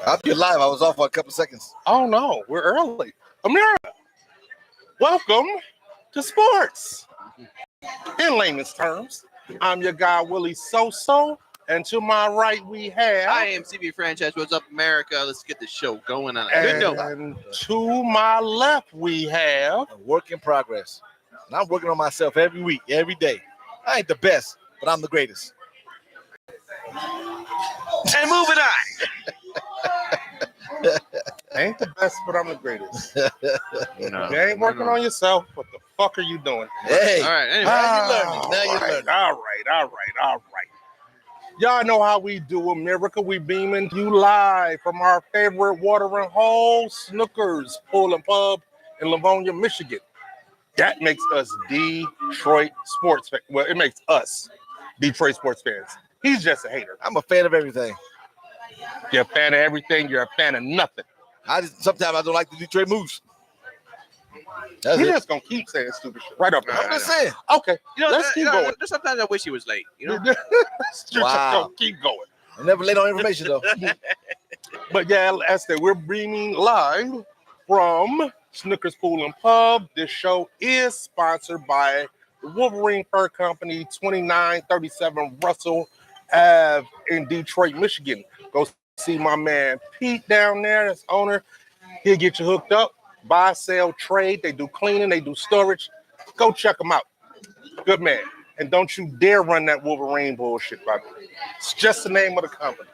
I'll be live. I was off for a couple seconds. Oh no, we're early. America, welcome to sports. In layman's terms, I'm your guy Willie Soso, and to my right we have. I am CB Franchise. What's up, America? Let's get the show going on a good note. And to my left we have. A work in progress. And I'm working on myself every week, every day. I ain't the best, but I'm the greatest. And moving on. Ain't the best, but I'm the greatest. No, You ain't working on yourself. What the fuck are you doing? Hey, All right. Anyway, now you're learning. Now you're learning. All right. Y'all know how we do, America. We beaming you live from our favorite watering hole, Snookers Pool and Pub in Livonia, Michigan. That makes us Detroit sports fans. Well, it makes us Detroit sports fans. He's just a hater. I'm a fan of everything. You're a fan of everything. You're a fan of nothing. Sometimes I don't like the Detroit Moose. That's He's it. just gonna keep saying stupid shit right up there. I'm just saying. Okay, let's keep going. Sometimes I wish he was late. You know. Just Wow. gonna keep going. I'm never late on information though. But yeah, as I said, we're beaming live from Snookers Pool and Pub. This show is sponsored by the Wolverine Fur Company, 2937 Russell Ave in Detroit, Michigan. Go see my man Pete down there, that's owner. He'll get you hooked up. Buy, sell, trade. They do cleaning, they do storage. Go check them out. Good man. And don't you dare run that Wolverine bullshit, by the way. It's just the name of the company.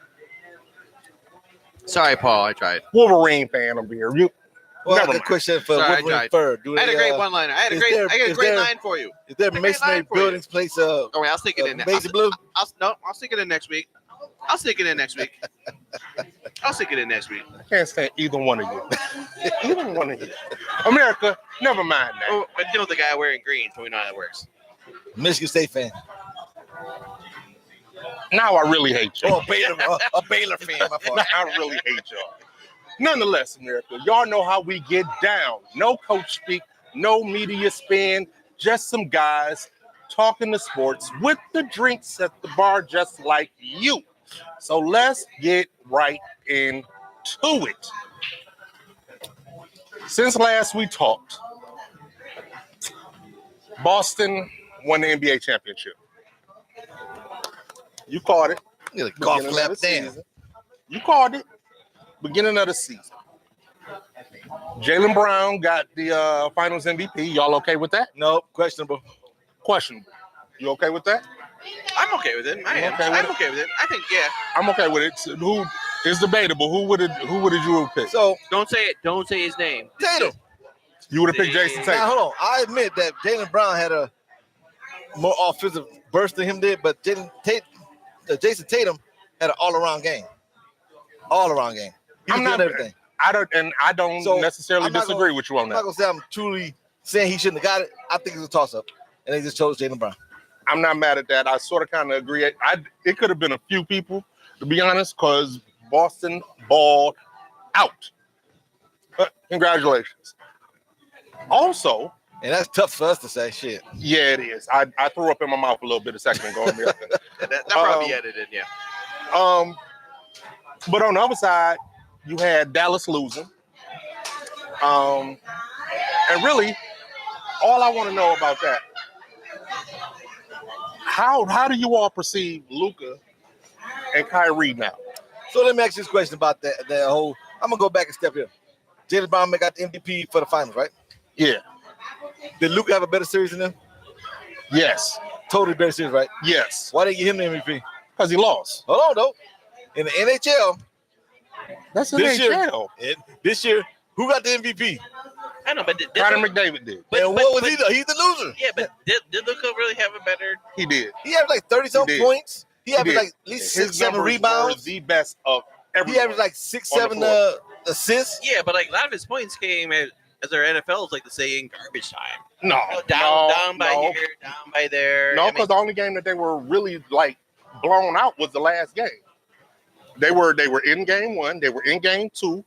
Sorry, Paul. I tried. Wolverine fan over here. You Well, never I got a mind. question for Sorry, I Wolverine tried. Fur. I had a great one-liner. I got a great line for you. Is there I got a masonry line for you. buildings place? Oh wait, I'll stick it in. Maisie Blue? I'll stick it in next week. I'll stick it in next week. I can't stand either one of you. Either one of you. America, never mind that. Oh, but you know the guy wearing green, so we know how that works. Michigan State fan. Now I really hate you. Oh, a Baylor fan. My fault. Now I really hate y'all. Nonetheless, America, y'all know how we get down. No coach speak, no media spin, just some guys talking to sports with the drinks at the bar, just like you. So let's get right into it. Since last we talked, Boston won the NBA championship. You called it. You're like golf Beginning of clap the damn. season. You called it. Beginning of the season. Jaylen Brown got the Finals MVP. Y'all okay with that? Nope, questionable. Questionable. You okay with that? I'm okay with it. I'm okay with it. I think I'm okay with it. So who is debatable? Who would you have picked? So Don't say it. Don't say his name. Tatum. You would have picked Jason Now Tatum. hold on. I admit that Jaylen Brown had a more offensive burst than him did, but Jason Tatum had an all-around game. All-around game. He was I'm not doing everything. I don't So, necessarily I'm not disagree gonna- with you on I'm not that. gonna say I'm truly saying he shouldn't have got it. I think it's a toss-up, and they just chose Jaylen Brown. I'm not mad at that. I sort of kind of agree. It could have been a few people, to be honest, because Boston balled out. But congratulations. Also, And that's tough for us to say. Shit. yeah, it is. I threw up in my mouth a little bit a second ago. That probably edited. Yeah. But on the other side, you had Dallas losing. And really, all I want to know about that, how do you all perceive Luka and Kyrie now? So let me ask you this question about that whole. I'm gonna go back a step here. Jaylen Brown got the MVP for the finals, right? Yeah. Did Luka have a better series than him? Yes. Totally better series, right? Yes. Why didn't you give him the MVP? Because he lost. Hold on, though. In the NHL, That's the this NHL. year, who got the MVP? I know, but Connor McDavid did. And what was he? He's the loser. Yeah, but did Luka really have a better? He did. He had like 30-some He did. points. He He had did. like at least His 6-7 numbers were rebounds. the best of everyone. He averaged like 6-7 floor. assists. Yeah, but like a lot of his points came as our NFLs like to say in garbage time. No, Down by no. here, down by there. No, I mean, because the only game that they were really like blown out was the last game. They were in game 1, they were in game 2,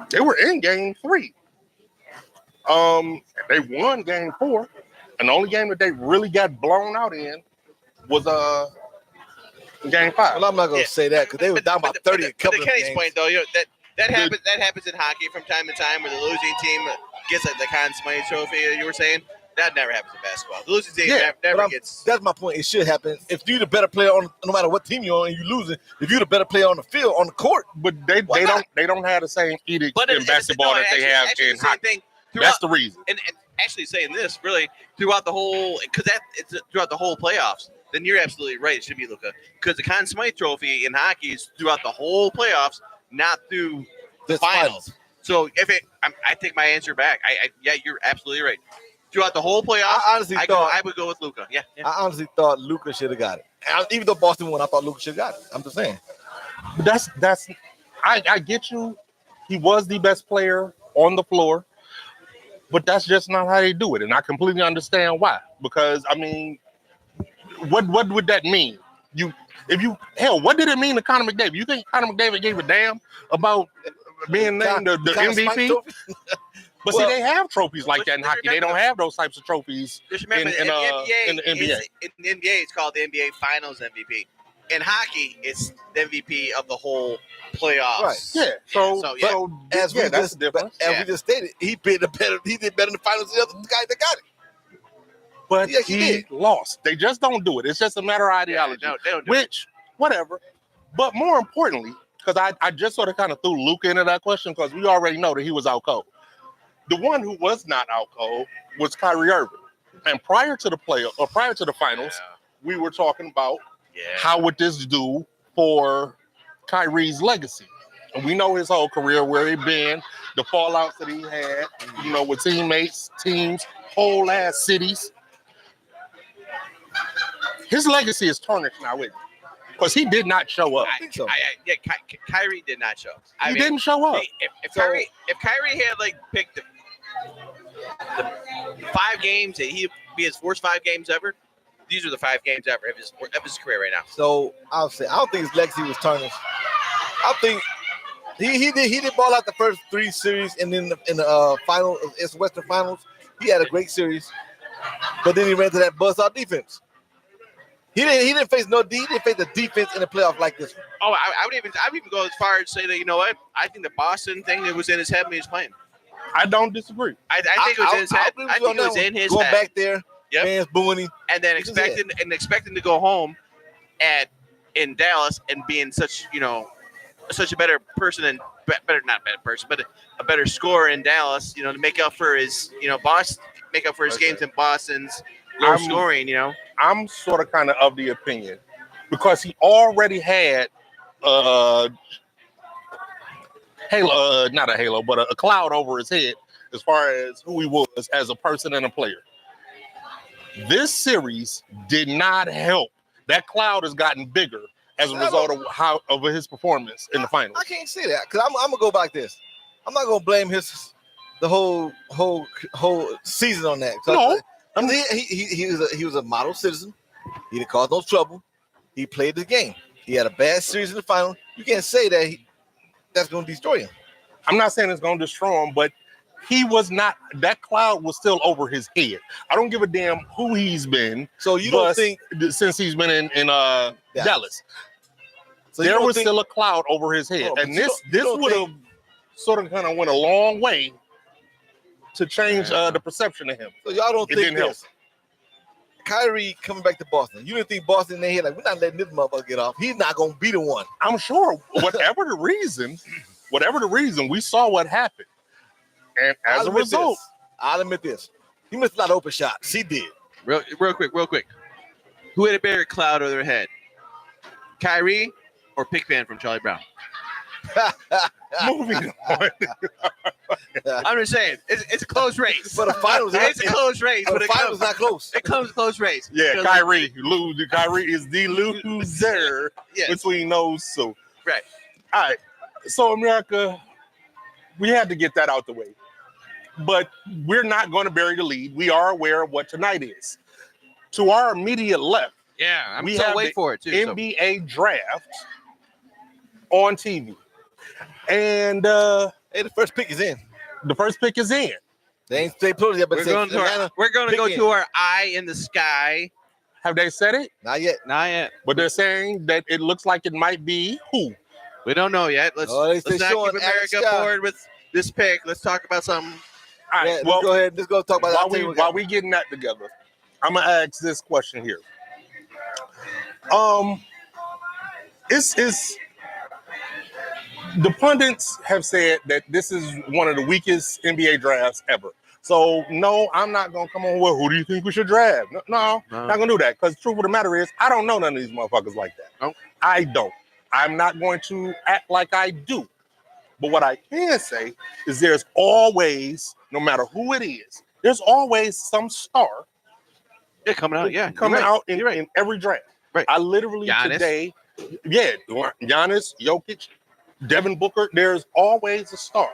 they were in game 3. They won game 4, and the only game that they really got blown out in was Game 5. Well, I'm not gonna say that because they were down by 30 a couple to of Kenny's games. point, though, that happens in hockey from time to time, where the losing team gets like the Conn Smythe Trophy. You were saying that never happens in basketball. The losing team never gets. That's my point. It should happen. If you're the better player on, no matter what team you're on, and you're losing, if you're the better player on the field, on the court, But they don't have the same edict in basketball that they have in hockey. That's the reason. And actually saying this really throughout the whole, because it's throughout the whole playoffs. Then you're absolutely right. It should be Luka, because the Conn Smythe Trophy in hockey is throughout the whole playoffs, not through the finals. So I take my answer back. Yeah, you're absolutely right. Throughout the whole playoffs, I would go with Luka. Yeah. I honestly thought Luka should have got it. And even though Boston won, I thought Luka should have got it. I'm just saying. I get you. He was the best player on the floor, but that's just not how they do it, and I completely understand why. Because I mean, what would that mean? What did it mean to Connor McDavid? You think Connor McDavid gave a damn about being named the MVP? But see, they have trophies like that in hockey. They don't have those types of trophies in the NBA. In the NBA, it's called the NBA Finals MVP. In hockey, it's the MVP of the whole playoffs. Right. Yeah. That's the difference. As we just stated, he did better in the finals than the other guy that got it. But he lost. They just don't do it. It's just a matter of ideology. Yeah, no, they don't do whatever. But more importantly, because I just sort of kind of threw Luka into that question because we already know that he was out cold. The one who was not out cold was Kyrie Irving. And prior to the finals, we were talking about how would this do for Kyrie's legacy. And we know his whole career, where he been, the fallouts that he had, with teammates, teams, whole ass cities. His legacy is tarnished now, isn't it? Because he did not show up. Kyrie did not show up. He didn't show up. If Kyrie had picked the 5 games that he'd be his worst 5 games ever, these are the 5 games ever of his career right now. So I'll say I don't think his legacy was tarnished. I think he did ball out the first 3 series, and then in the final, it's Western Finals, he had a great series, but then he ran to that buzz out defense. He didn't face the defense in the playoff like this. Oh, I would even go as far as say that, you know what? I think the Boston thing that was in his head when he was playing. I don't disagree. I think it was in his head. I think it was in his head. Going back there, fans booing him, and then expecting to go home in Dallas and being such a better person and a better scorer in Dallas. To make up for his games in Boston's low scoring. I'm sort of kind of the opinion because he already had a cloud over his head as far as who he was as a person and a player. This series did not help. That cloud has gotten bigger as a result of his performance in the finals. I can't say that because I'm gonna go back this. I'm not gonna blame the whole season on that. No. He was a model citizen. He didn't cause no trouble. He played the game. He had a bad series in the final. You can't say that's going to destroy him. I'm not saying it's going to destroy him, but he was not. That cloud was still over his head. I don't give a damn who he's been. So you don't think since he's been in Dallas, so there was still a cloud over his head, and this would have sort of kind of went a long way to change the perception of him. So y'all don't think this? Kyrie coming back to Boston. You didn't think Boston in their head, we're not letting this motherfucker get off. He's not going to be the one. I'm sure. Whatever the reason, we saw what happened. And as a result, I'll admit this. He missed a lot of open shots. He did. Real quick. Who had a bigger cloud over their head? Kyrie or Pigpen from Charlie Brown? Moving on. I'm just saying, it's a close race. But the finals, it's a close race. But the finals not close. It comes a close race. Yeah, Kyrie is the loser between those two. Right. All right. So America, we had to get that out the way. But we're not going to bury the lead. We are aware of what tonight is. To our immediate left, we have wait for it too. NBA draft on TV. And the first pick is in. The first pick is in. They ain't stay put yet, but we're going to go to our eye in the sky Have they said it? Not yet. Not yet. But they're saying that it looks like it might be who? We don't know yet. Let's not keep America bored with this pick. Let's talk about something. All right. Yeah, let's go ahead. Let's go talk about that. While we getting that together, I'm gonna ask this question here. It's the pundits have said that this is one of the weakest NBA drafts ever. So no, I'm not gonna come on with who do you think we should draft? No, not gonna do that. Because the truth of the matter is, I don't know none of these motherfuckers like that. Nope. I don't. I'm not going to act like I do. But what I can say is there's always, no matter who it is, there's always some star coming out. Yeah, coming out in every draft. Right. I literally Giannis. today, Giannis, Jokic, Devin Booker. There's always a star.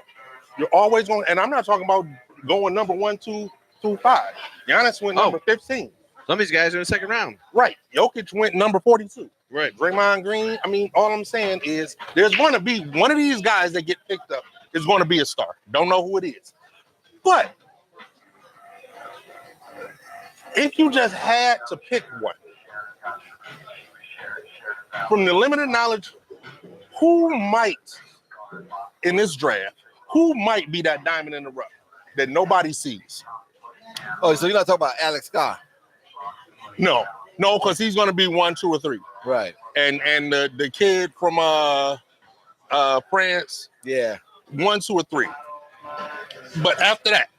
You're always going, and I'm not talking about going number 1, 2, 3, 5. Giannis went number 15. Some of these guys are in the second round. Right. Jokic went number 42. Right. Draymond Green. I mean, all I'm saying is there's going to be one of these guys that get picked up is going to be a star. Don't know who it is. But if you just had to pick one, from the limited knowledge, who might, in this draft, who might be that diamond in the rough that nobody sees? Oh, so you're not talking about Alex Scott? No, because he's going to be 1, 2, or 3. Right. And the kid from France, 1, 2, or 3. But after that,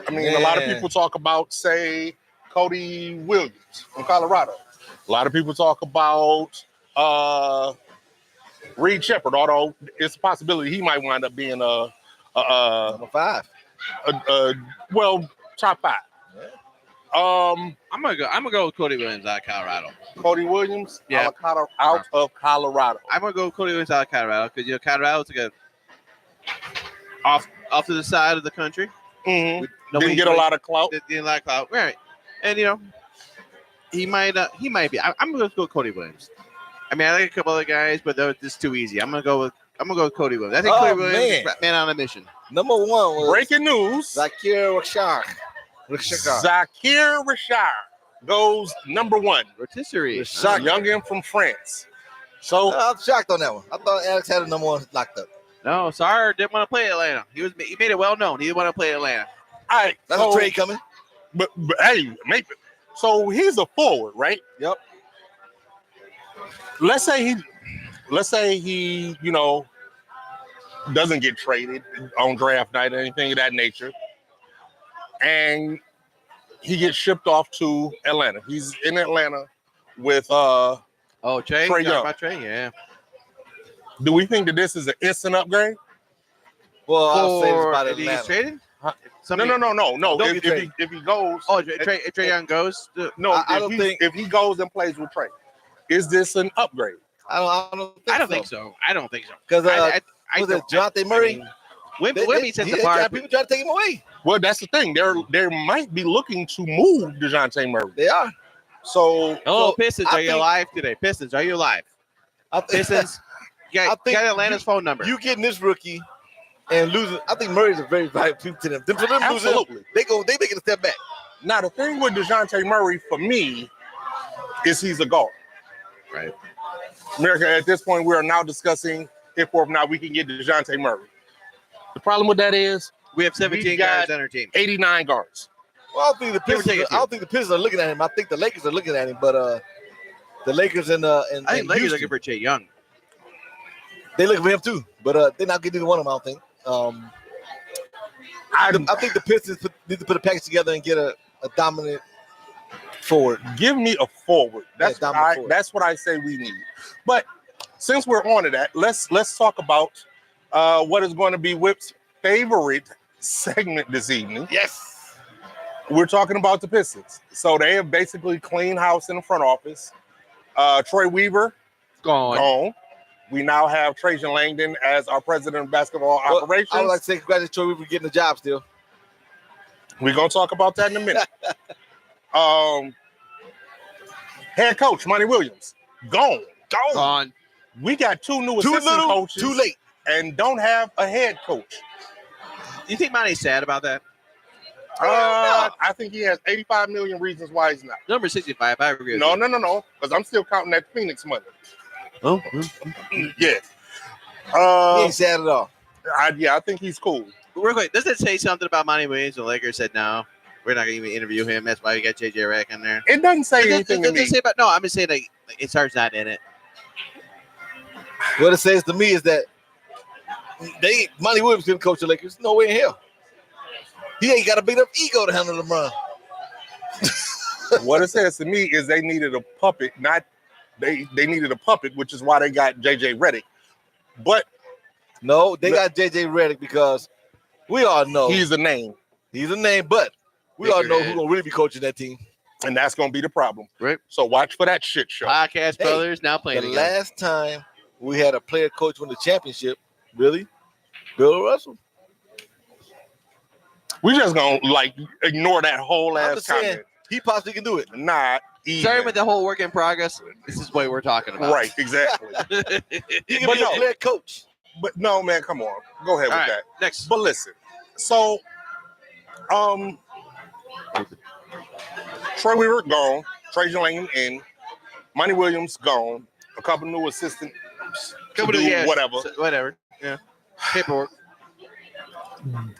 I mean, a lot of people talk about, say, Cody Williams from Colorado. A lot of people talk about Reed Shepherd, although it's a possibility he might wind up being number 5. Well, top 5. Yeah. I'm gonna go with Cody Williams out of Colorado. Cody Williams, Yeah. out of Colorado. I'm gonna go with Cody Williams out of Colorado because Colorado's like off to the side of the country. Mm-hmm. Didn't get a lot of clout. Didn't get a lot of clout, right? And he might be. I'm gonna go with Cody Williams. I mean, I like a couple other guys, but it's too easy. I'm gonna go with Cody Williams. I think Cody Williams is man on a mission. Number 1 was Breaking news. Zakir Rashard. Zakir Rashard goes number 1. Rotisserie. Youngin from France. So I'm shocked on that one. I thought Alex had a number 1 locked up. No, Sarr didn't want to play Atlanta. He made it well known. He didn't want to play Atlanta. All right, that's a trade coming. But hey, maybe. So he's a forward, right? Yep. Let's say he doesn't get traded on draft night or anything of that nature, and he gets shipped off to Atlanta. He's in Atlanta with Trey Young. Trey, yeah. Do we think that this is an instant upgrade? Well, I'll say this about if he gets Atlanta. traded? No. If he goes, Trey Young goes. I don't think if he goes and plays with Trey, is this an upgrade? I don't think so. I don't think so. Because was it Jonathan Murray? Wimby set the bar. People try to take him away. Well, that's the thing. They might be looking to move DeJounte Murray. They are. So, Pistons, are you alive today? Pistons, are you alive? Pistons, you got Atlanta's phone number. You getting this rookie and losing. I think Murray's a very valuable piece to them. For them Absolutely. Losing, they make it a step back. Now, the thing with DeJounte Murray, for me, is he's a guard. Right. America, at this point, we are now discussing if or not we can get DeJounte Murray. The problem with that is we have 17 guys on our team. 89 guards. Well, I don't think the Pistons are looking at him. I think the Lakers are looking at him, but the Lakers and I think Lakers Houston, looking for Trey Young. They looking for him too, but they're not getting either one of them. I don't think. I think the Pistons need to put a package together and get a dominant forward. Give me a forward. That's what I say we need. But since we're on to that, let's talk about what is going to be Whip's favorite segment this evening. Yes. We're talking about the Pistons. So they have basically cleaned house in the front office. Troy Weaver, gone. We now have Trajan Langdon as our president of basketball operations. I would like to say congratulations, Troy Weaver, getting the job still. We're going to talk about that in a minute. Head coach, Monty Williams, gone. We got 2 new assistant coaches. Too late. And don't have a head coach. You think Monty's sad about that? I think he has 85 million reasons why he's not. Number 65. I agree. No, because I'm still counting that Phoenix money. Oh, Yeah. He ain't sad at all. I think he's cool. real quick, does it say something about Monty Williams? The Lakers said no. We're not going to even interview him. That's why we got JJ Redick in there. It doesn't say anything to me. Say about, no, I'm just saying like it starts not in it. What it says to me is that Monty Williams couldn't coach the Lakers. No way in hell. He ain't got a big enough ego to handle LeBron. What it says to me is they needed a puppet, they needed a puppet, which is why they got JJ Redick. But no, they got JJ Redick because we all know he's a name. He's a name, but we all know who's gonna really be coaching that team. And that's gonna be the problem. Right. So watch for that shit show. Podcast brothers now playing the again. last time we had a player coach win the championship, really? Bill Russell. We just gonna ignore that whole I'm ass just saying, comment. he possibly can do it. Not even. Sorry about the whole work in progress. This is what we're talking about. Right, exactly. He can be a player coach. But no, man, come on. Go ahead with that. Next. But listen, so Troy Weaver gone, Trajan Langdon in, Monty Williams gone, a couple new assistants whatever. Yeah. Paperwork.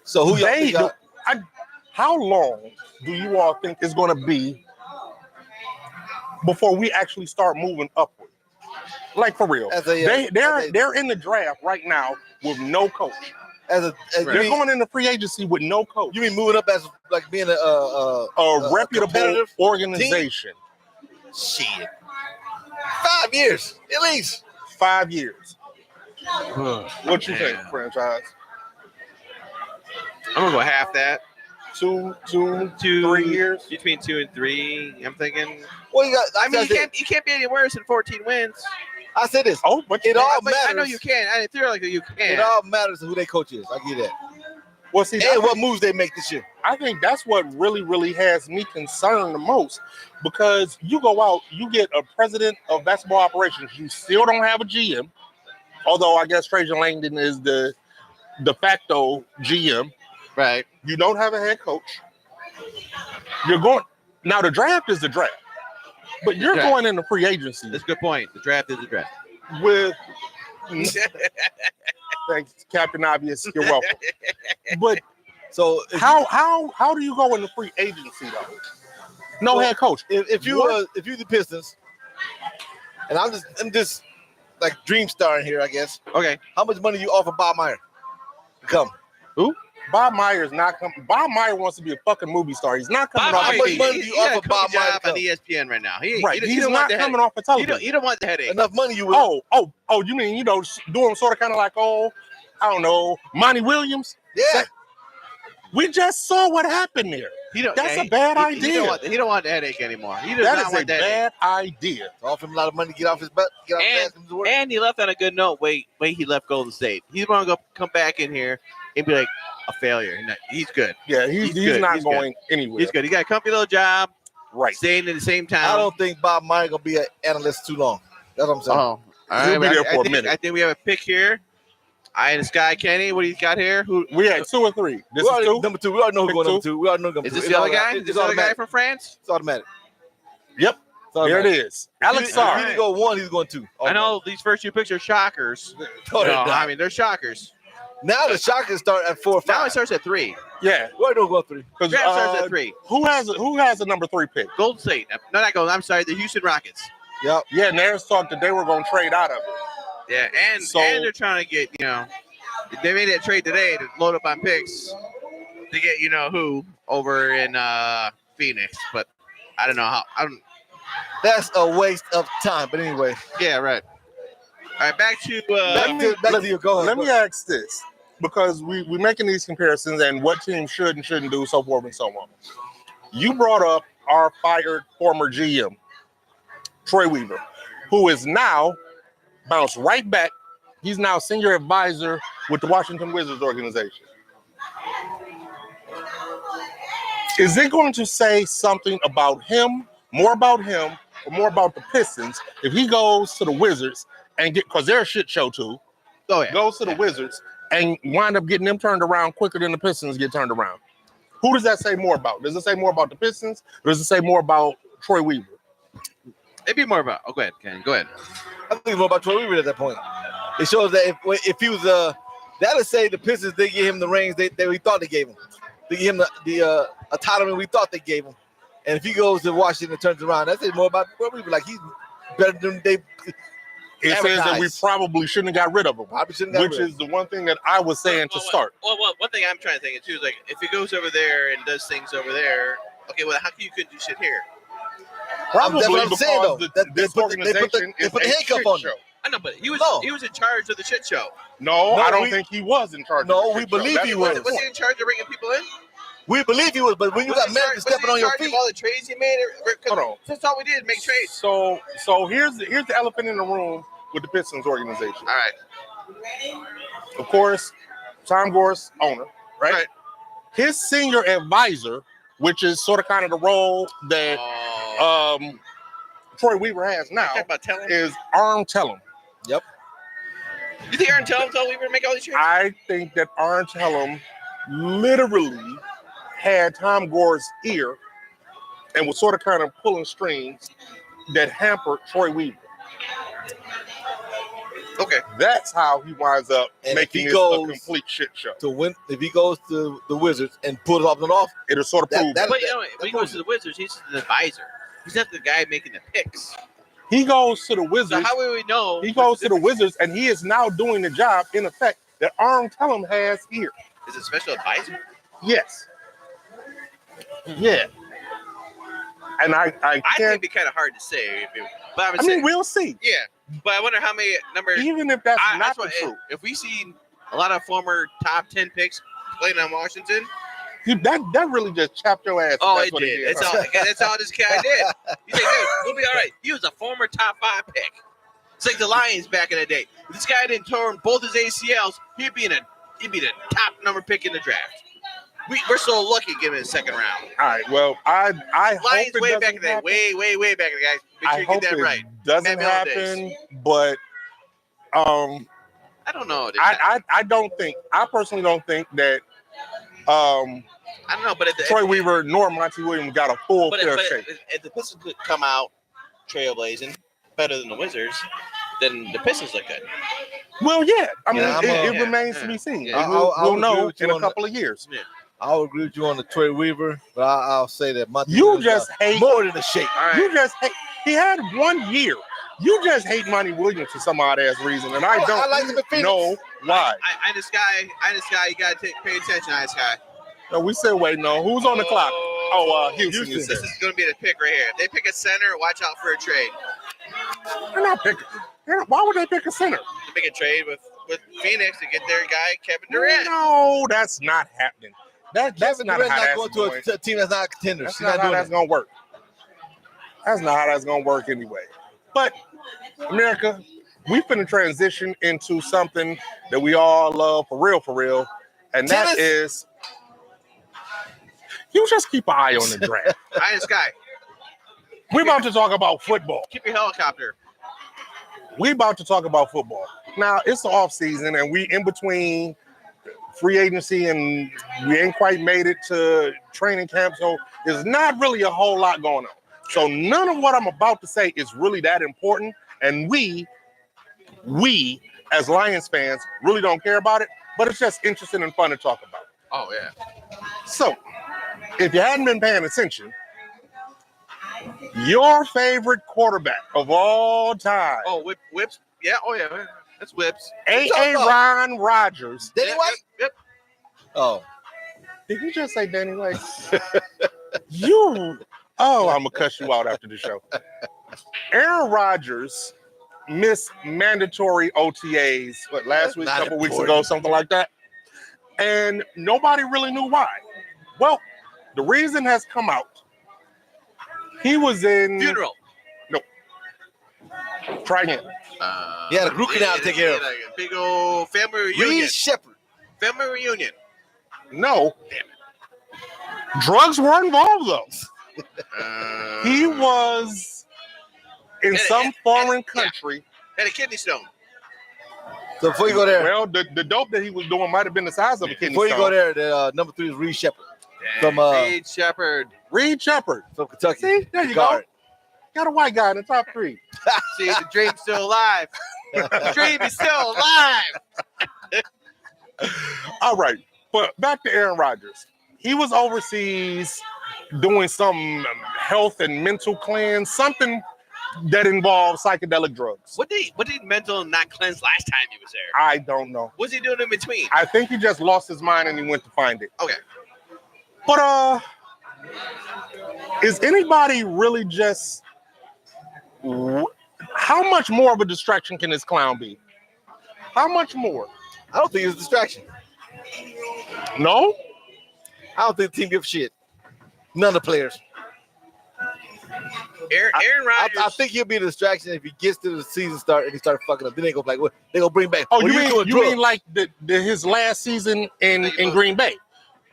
So who y'all think got? How long do you all think it's going to be before we actually start moving upward? Like for real, they're in the draft right now with no coach. They're going into free agency with no coach. You mean moving up as like being a reputable organization? Team? Shit, 5 years at least. 5 years. What you think, franchise? I'm gonna go half that. 2, 3 years. Between 2 and 3, I'm thinking. Well, you can't be any worse than 14 wins. I said this. Oh, but it all matters. I know you can. I theoretically you can. It all matters who their coach is. I get that. Well, see, and what moves they make this year. I think that's what really, really has me concerned the most, because you go out, you get a president of basketball operations. You still don't have a GM, although I guess Trajan Langdon is the de facto GM. Right. You don't have a head coach. You're going now. The draft is the draft, but you're going into free agency. That's a good point. The draft is the draft. With thanks, Captain Obvious. You're welcome. But so how do you go into free agency though? No head coach. If you the Pistons, and I'm just like dream starring here, I guess. Okay. How much money you offer Bob Meyer to come? Who? Bob Meyer's not coming. Bob Meyer wants to be a fucking movie star. He's not coming off. How much money do you offer Bob Meyer on ESPN right now? He's not coming off a television. You don't want the headache. Enough money you will. Oh, you mean, doing sort of kind of like, I don't know, Monty Williams? Yeah. We just saw what happened there. That's a bad idea. He don't want the headache anymore. He does that not is want a that bad idea. Offer him a lot of money to get off his butt. And he left on a good note. Wait, he left Golden State. He's going to come back in here and be like a failure. He's good. Yeah, he's not going anywhere. He's good. He got a comfy little job. Right. Staying in the same town. I don't think Bob Meyer going to be an analyst too long. That's what I'm saying. All right, he'll be there for a minute. I think we have a pick here. I and Sky Kenny. What do you got here? We had 2 or 3. This is 2. Number 2. We already know who's going number 2. We already know number 2. Is this the other guy? Is this the other guy from France? It's automatic. Yep. There it is. Alex Sarr. If he didn't go 1, he's going 2. I know these first 2 picks are shockers. I mean, they're shockers. Now the shockers start at 4 or 5. Now it starts at 3. Yeah. We already know who's going 3. Draft starts at 3. Who has a number 3 pick? Golden State. No, not Golden. I'm sorry, the Houston Rockets. Yep. Yeah, and there's talk that they were going to trade out of it. Yeah, and they're trying to get, they made that trade today to load up on picks to get who over in Phoenix, but I don't know how. That's a waste of time. But anyway. Yeah, right. All right, back to you. Go ahead. Let me ask this, because we're making these comparisons and what teams should and shouldn't do, so forth and so on. You brought up our fired former GM, Troy Weaver, who is now bounced right back. He's now senior advisor with the Washington Wizards organization. Is it going to say something about him, more about him, or more about the Pistons if he goes to the Wizards and because they're a shit show too? Oh yeah. Goes to the Wizards and wind up getting them turned around quicker than the Pistons get turned around. Who does that say more about? Does it say more about the Pistons? Or does it say more about Troy Weaver? It'd be more about. Oh, go ahead, Ken. Go ahead. I think it's more about Troy Weaver at that point. It shows that if he was that'll say the Pistons they gave him the rings that we thought they gave him. They gave him the autonomy we thought they gave him. And if he goes to Washington and turns around, that says more about Troy Weaver. Like he's better than they. It says that we probably shouldn't have got rid of him, which is the one thing that I was saying to start. Well, one thing I'm trying to think of too is like if he goes over there and does things over there, okay, well, how come you couldn't do shit here? Probably that's what I'm because saying, though. this organization they put the is a handcuff shit on show. him. I know, but he was in charge of the shit show. No, I don't think he was in charge. No, of the we shit show. believe That's he what was. it Was he in charge of bringing people in? We believe he was, but when you got managers stepping on your feet, all the trades he made, Hold on. That's all we did, make trades. So here's the elephant in the room with the Pistons organization. All right. Of course, Tom Gore's owner, right? His senior advisor, which is sort of kind of the role that Troy Weaver has now, is Arm Tellem. Yep. You think Arm Tellem told Weaver to make all these trades? I think that Arm Tellem literally had Tom Gore's ear and was sort of kind of pulling strings that hampered Troy Weaver. Okay. That's how he winds up making this a complete shit show. To win, if he goes to the Wizards and pulls off and off, it'll sort of prove. But you know, when he goes to the Wizards, he's an advisor. He's not the guy making the picks. He goes to the Wizards. So how will we know? He goes to the Wizards, and he is now doing the job, in effect, that Arm Tellem has here. Is it special advisor? Yes. Yeah. And I think can't. it'd be kind of hard to say. But I mean, we'll see. Yeah. But I wonder how many numbers. Even if that's not the truth. If we see a lot of former top 10 picks playing on Washington. Dude, that really just chapped your ass. Oh, it did. That's all this guy did. You think, hey, we'll be all right. He was a former top 5 pick. It's like the Lions back in the day. If this guy didn't torn both his ACLs, he'd be the top number pick in the draft. We're so lucky giving it a second round. All right. Well, I Lions hope it way doesn't back in the day. happen. Way back in the day, guys. Make sure I you hope get that it right. doesn't happen, but I don't know. I personally don't think that I don't know, but Troy Weaver nor Monty Williams got a full fair shake. If the Pistons could come out trailblazing better than the Wizards, then the Pistons look good. Well, yeah. I mean, Yeah, it remains to be seen. Yeah. We'll know in a couple of years. Yeah. I'll agree with you on the Troy Weaver, but I'll say that Monty You Williams just hate more than a shake. All right. You just hate. He had 1 year. You just hate Monty Williams for some odd ass reason, and I don't like him in Phoenix. know why. I this guy, you gotta pay attention. I this guy. No, we still waiting on who's on the clock. Oh, Houston. This is gonna be the pick right here. If they pick a center, watch out for a trade. They're not picking. Why would they pick a center? To make a trade with Phoenix to get their guy Kevin Durant. No, that's not happening. That's not how that's going going. to a team that's not a contender. That's not how that's going to work. That's not how that's going to work anyway. But America, we finna transition into something that we all love for real, and that is you just keep an eye on the draft. I this guy. We're about to talk about football. Keep your helicopter. We about to talk about football. Now, it's the off season, and we in between free agency, and we ain't quite made it to training camp, so there's not really a whole lot going on. So none of what I'm about to say is really that important, and we as Lions fans really don't care about it, but it's just interesting and fun to talk about. Oh, yeah. So, if you hadn't been paying attention, your favorite quarterback of all time. Oh, Whips. Yeah. Oh, yeah. That's Whips. Aaron Rodgers. Danny White? Yep. Oh. Did you just say Danny White? I'm going to cuss you out after the show. Aaron Rodgers missed mandatory OTAs, last week, a couple weeks ago, something like that. And nobody really knew why. Well, the reason has come out. He was in... Funeral. No. Try again. He had a group now to take care of. A big old family reunion. Reed Shepard. Family reunion. No. Damn it. Drugs were involved, though. He was in some foreign country. Had a kidney stone. So before you go there. Well, the dope that he was doing might have been the size of a kidney stone. Before you go there, the number 3 is Reed Shepard. From Reed Shepard. Reed Shepard. from Kentucky. See, there you Guard. go. Got a white guy in the top 3. See, the dream's still alive. The dream is still alive. All right, but back to Aaron Rodgers. He was overseas doing some health and mental cleanse, something that involves psychedelic drugs. What did mental not cleanse last time he was there? I don't know. What's he doing in between? I think he just lost his mind and he went to find it. Okay. But is anybody really just how much more of a distraction can this clown be? How much more? I don't think it's a distraction. No? I don't think the team gives a shit. None of the players. Aaron Rodgers. I think he'll be a distraction if he gets to the season start and he starts fucking up. Then they go like, what? They gonna bring back. Oh, what you mean like his last season in Green Bay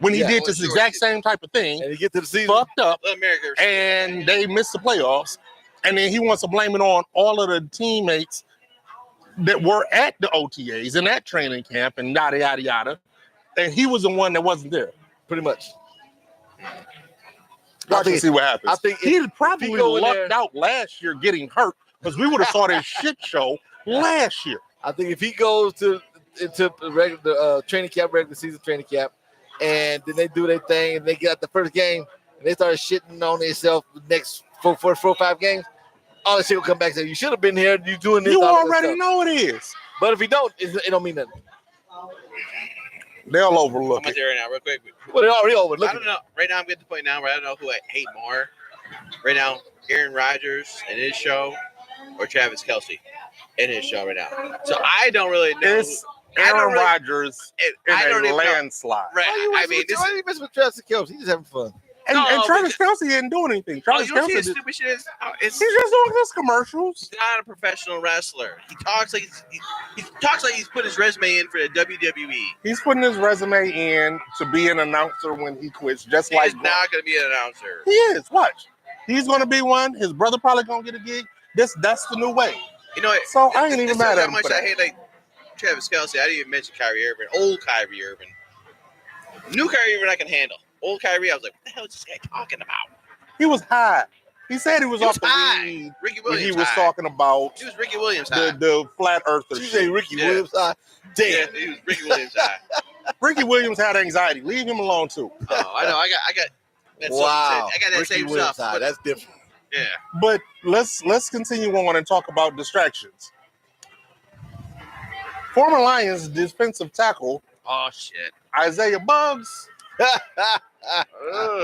when he did this exact same type of thing, and he get to the season, fucked up, America, and they missed the playoffs, and then he wants to blame it on all of the teammates that were at the OTAs and at training camp and yada yada yada, and he was the one that wasn't there. pretty much. Watch and see what happens. I think he probably lucked there, out last year getting hurt because we would have saw this shit show last year. I think if he goes into the training camp, regular season training camp, and then they do their thing and they get out the first game and they start shitting on themselves the next four or 5 games, all that shit will come back and say, you should have been here, you doing this. You already know it is. But if he don't, it don't mean nothing. They'll overlook I'm it. there right now, real quick. Well, they already overlooked I don't know. Right now, I'm getting to the point now where I don't know who I hate more. Right now, Aaron Rodgers and his show, or Travis Kelce and his show right now. So I don't really know. It's Aaron Rodgers in a landslide. Right. Why are you messing with Travis Kelce? He's just having fun. And Travis Kelce didn't do anything. Travis you know Kelce, what stupid shit is? he's just doing his commercials. He's not a professional wrestler. He talks like he's put his resume in for the WWE. He's putting his resume in to be an announcer when he quits, just He's like not going to be an announcer. he is. Watch, he's going to be one. His brother probably going to get a gig. That's the new way. You know what? So I ain't even mad at him much for that. I hate like Travis Kelce. I didn't even mention Kyrie Irving. Old Kyrie Irving. New Kyrie Irving I can handle. Old Kyrie, I was like, what the hell is this guy talking about? He was high. He said he was off the high. weed Ricky when Williams he was high. talking about He was Ricky Williams high. the flat earther You shit. say Ricky Williams? Yeah, Damn. he was Ricky Williams high. Ricky Williams had anxiety. Leave him alone too. Oh, I know. I got that Wow. I got that Ricky same Williams stuff. high. But, That's different. yeah. But let's continue on and talk about distractions. Former Lions defensive tackle Oh shit. Isaiah Buggs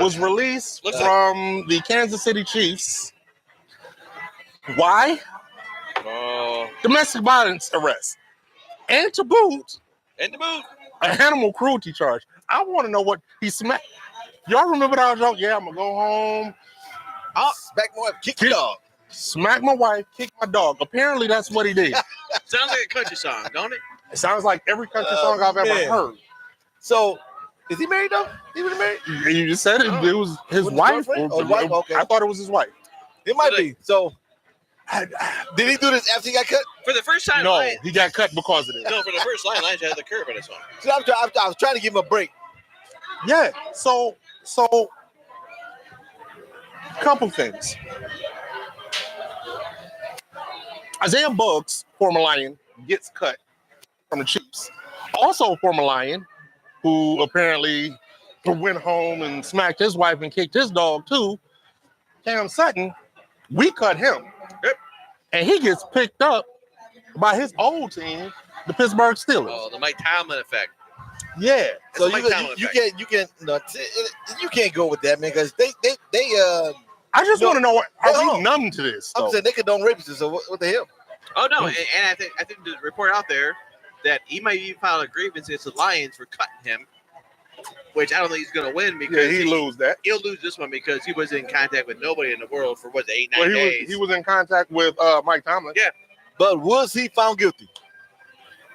was released Looks from the Kansas City Chiefs. Why? Oh. Domestic violence arrest. And to boot, And the move. an animal cruelty charge. I want to know what he smacked. Y'all remember that joke? Yeah, I'm going to go home, Smack my wife, kick your dog. smack my wife, kick my dog. Apparently, that's what he did. Sounds like a country song, don't it? It sounds like every country song I've ever man. heard. So, is he married though? He was married? You just said it. Oh. It was his Was it wife. girlfriend? Oh, wife? Okay. I thought it was his wife. It might But, be. So, did he do this after he got cut? For the first time, No, Lions, he got cut because of it. no, for the first line, Lions had the curve on this one. See, I was trying to give him a break. Yeah. So, couple things. Isaiah Buggs, former Lion, gets cut from the Chiefs. Also, former Lion, who apparently went home and smacked his wife and kicked his dog too. Cam Sutton, we cut him. Yep. And he gets picked up by his old team, the Pittsburgh Steelers. Oh, the Mike Tomlin effect. Yeah. So Mike Tomlin you effect. can't go with that, man, because they I just No, want to know, hold are we on. numb to this? I'm though? saying they condone rapists. So what the hell? Oh no, and I think the report out there that he might even file a grievance against the Lions for cutting him, which I don't think he's going to win because Yeah, he lose that. he'll lose this one because he was in contact with nobody in the world for 8-9 Well, days. he was in contact with Mike Tomlin. Yeah. But was he found guilty?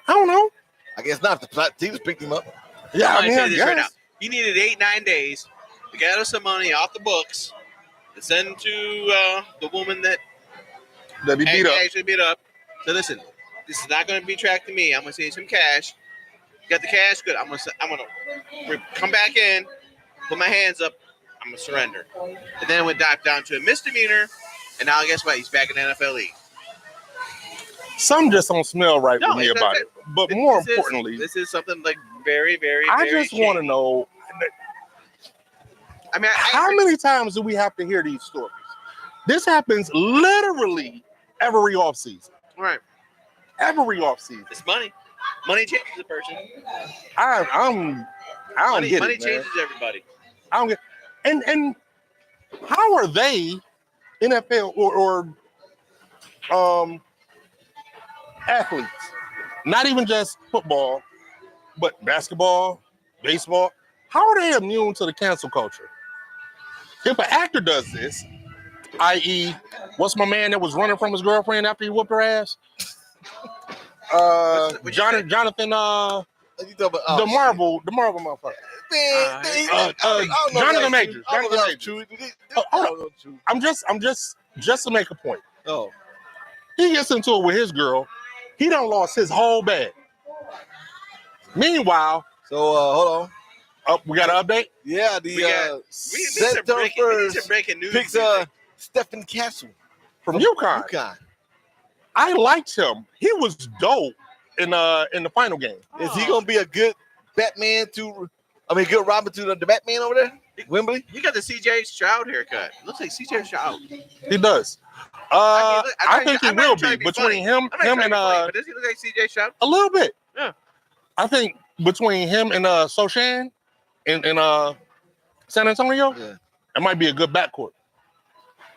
I don't know. I guess not. The teams picked him up. Yeah, I'm gonna say this right now. guess. He needed 8-9 days to gather some money off the books to send to the woman that That he beat up. actually beat up. So listen, this is not going to be tracked to me. I'm going to send you some cash. You got the cash? Good. I'm gonna come back in, put my hands up, I'm gonna surrender. And then it went down to a misdemeanor, and now guess what? He's back in the NFL league. Some just don't smell right No, with me it's about not- it. But more This importantly, this is something like very, very. I very just want to shady. know I mean, how many times do we have to hear these stories? This happens literally every offseason. Right? Every offseason. It's money. Money changes a person. I don't Money get it, man. changes everybody. I don't get. And how are they NFL or athletes? Not even just football, but basketball, baseball. How are they immune to the cancel culture? If an actor does this, i.e., what's my man that was running from his girlfriend after he whooped her ass? Jonathan, You talking about, the Marvel motherfucker. Jonathan Majors. I'm just to make a point. Oh, He gets into it with his girl. He done lost his whole bag. Meanwhile, so hold on. we got an update. Yeah, We need some breaking news. picks Stephen Castle From UConn. UConn. I liked him. He was dope in the final game. Is he gonna be a good Batman good Robin to the Batman over there? Wembley? He got the CJ Stroud haircut. Looks like CJ Stroud. He does. I think he will be between him and but does he look like CJ Stroud? a little bit. Yeah. I think between him and Sochan in San Antonio, Yeah. it might be a good backcourt.